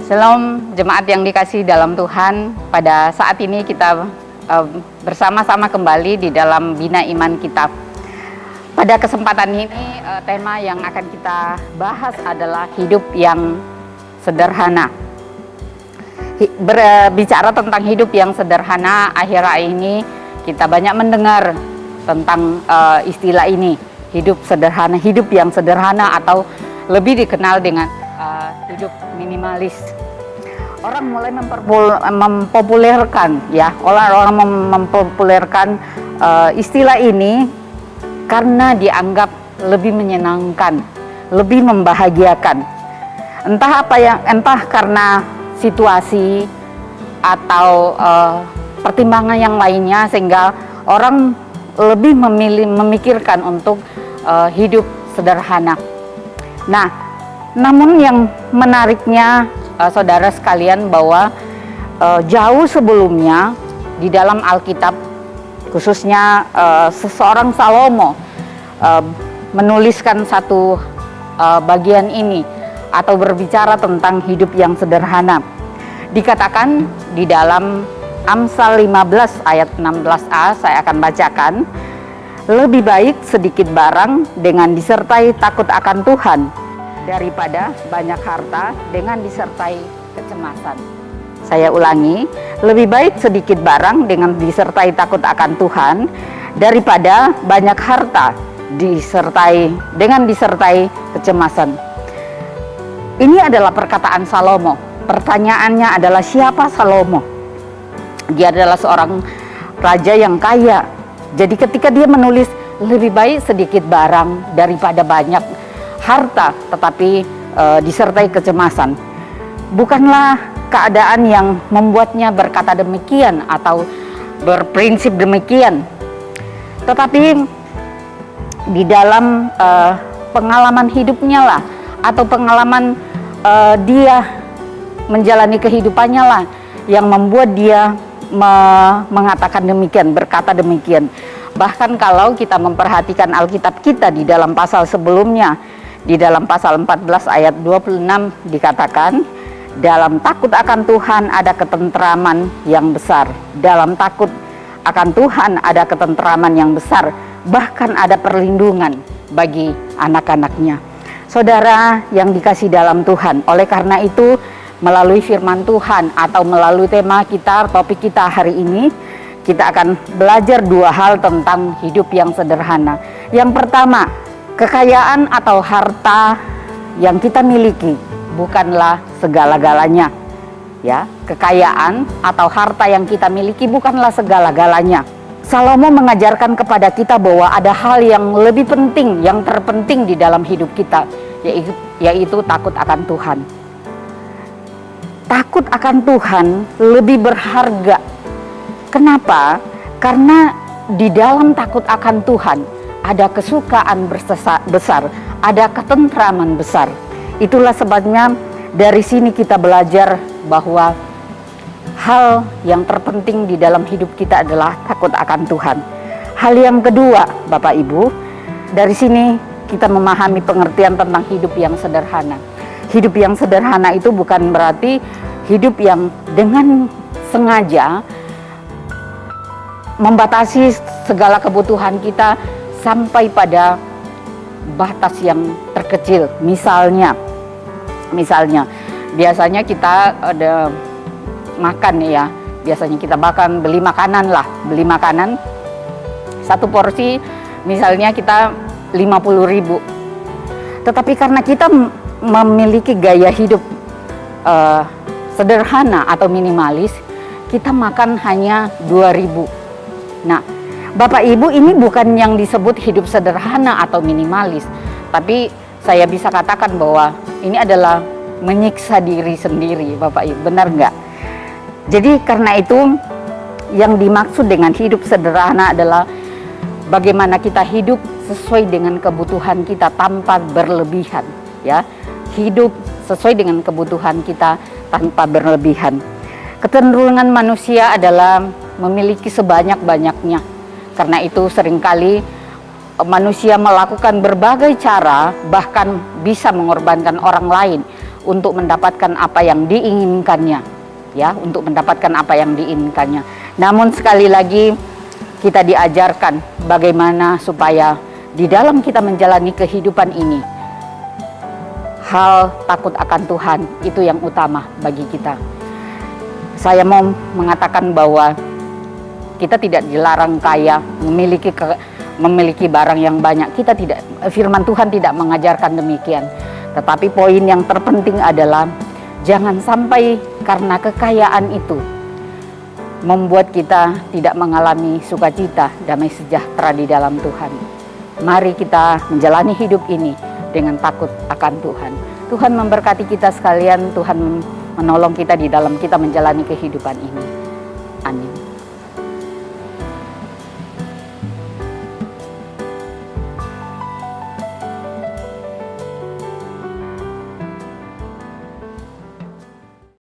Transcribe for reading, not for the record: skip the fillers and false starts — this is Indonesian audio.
Shalom jemaat yang dikasihi dalam Tuhan. Pada saat ini kita bersama-sama kembali di dalam Bina Iman kita. Pada kesempatan ini tema yang akan kita bahas adalah hidup yang sederhana. Berbicara tentang hidup yang sederhana, akhir-akhir ini kita banyak mendengar tentang istilah ini, hidup sederhana, hidup yang sederhana, atau lebih dikenal dengan hidup minimalis. Orang mulai mempopulerkan, ya, orang mempopulerkan istilah ini karena dianggap lebih menyenangkan, lebih membahagiakan. Entah karena situasi atau pertimbangan yang lainnya, sehingga orang lebih memikirkan untuk hidup sederhana. Nah, namun yang menariknya, saudara sekalian, bahwa jauh sebelumnya di dalam Alkitab, khususnya seseorang Salomo menuliskan satu bagian ini atau berbicara tentang hidup yang sederhana. Dikatakan di dalam Amsal 15 ayat 16a, saya akan bacakan. Lebih baik sedikit barang dengan disertai takut akan Tuhan daripada banyak harta dengan disertai kecemasan. Saya ulangi, lebih baik sedikit barang dengan disertai takut akan Tuhan daripada banyak harta dengan disertai kecemasan. Ini adalah perkataan Salomo. Pertanyaannya adalah, siapa Salomo? Dia adalah seorang raja yang kaya. Jadi ketika dia menulis lebih baik sedikit barang daripada banyak harta tetapi disertai kecemasan, bukanlah keadaan yang membuatnya berkata demikian atau berprinsip demikian, tetapi di dalam pengalaman hidupnya lah, atau pengalaman dia menjalani kehidupannya lah, yang membuat dia mengatakan demikian, berkata demikian. Bahkan kalau kita memperhatikan Alkitab kita di dalam pasal sebelumnya, di dalam pasal 14 ayat 26 dikatakan, dalam takut akan Tuhan ada ketentraman yang besar. Dalam takut akan Tuhan ada ketentraman yang besar, bahkan ada perlindungan bagi anak-anaknya. Saudara yang dikasihi dalam Tuhan, oleh karena itu melalui firman Tuhan atau melalui tema kita, topik kita hari ini, kita akan belajar dua hal tentang hidup yang sederhana. Yang pertama, kekayaan atau harta yang kita miliki bukanlah segala-galanya. Ya, kekayaan atau harta yang kita miliki bukanlah segala-galanya. Salomo mengajarkan kepada kita bahwa ada hal yang lebih penting, yang terpenting di dalam hidup kita, yaitu takut akan Tuhan. Takut akan Tuhan lebih berharga. Kenapa? Karena di dalam takut akan Tuhan ada kesukaan besar, ada ketentraman besar. Itulah sebabnya dari sini kita belajar bahwa hal yang terpenting di dalam hidup kita adalah takut akan Tuhan. Hal yang kedua, Bapak Ibu, dari sini kita memahami pengertian tentang hidup yang sederhana. Hidup yang sederhana itu bukan berarti hidup yang dengan sengaja membatasi segala kebutuhan kita sampai pada batas yang terkecil. Misalnya biasanya kita ada makan ya, biasanya kita beli makanan satu porsi misalnya kita 50.000. Tetapi karena kita memiliki gaya hidup sederhana atau minimalis, kita makan hanya 2.000. Nah, Bapak Ibu, ini bukan yang disebut hidup sederhana atau minimalis, tapi saya bisa katakan bahwa ini adalah menyiksa diri sendiri, Bapak Ibu, benar nggak? Jadi karena itu yang dimaksud dengan hidup sederhana adalah bagaimana kita hidup sesuai dengan kebutuhan kita tanpa berlebihan, ya. Hidup sesuai dengan kebutuhan kita tanpa berlebihan. Kecenderungan manusia adalah memiliki sebanyak-banyaknya. Karena itu seringkali manusia melakukan berbagai cara, bahkan bisa mengorbankan orang lain untuk mendapatkan apa yang diinginkannya, ya, untuk mendapatkan apa yang diinginkannya. Namun sekali lagi kita diajarkan bagaimana supaya di dalam kita menjalani kehidupan ini, hal takut akan Tuhan itu yang utama bagi kita. Saya mau mengatakan bahwa kita tidak dilarang kaya, memiliki barang yang banyak. Kita tidak, firman Tuhan tidak mengajarkan demikian. Tetapi poin yang terpenting adalah jangan sampai karena kekayaan itu membuat kita tidak mengalami sukacita, damai sejahtera di dalam Tuhan. Mari kita menjalani hidup ini dengan takut akan Tuhan. Tuhan memberkati kita sekalian, Tuhan menolong kita di dalam kita menjalani kehidupan ini. Amin.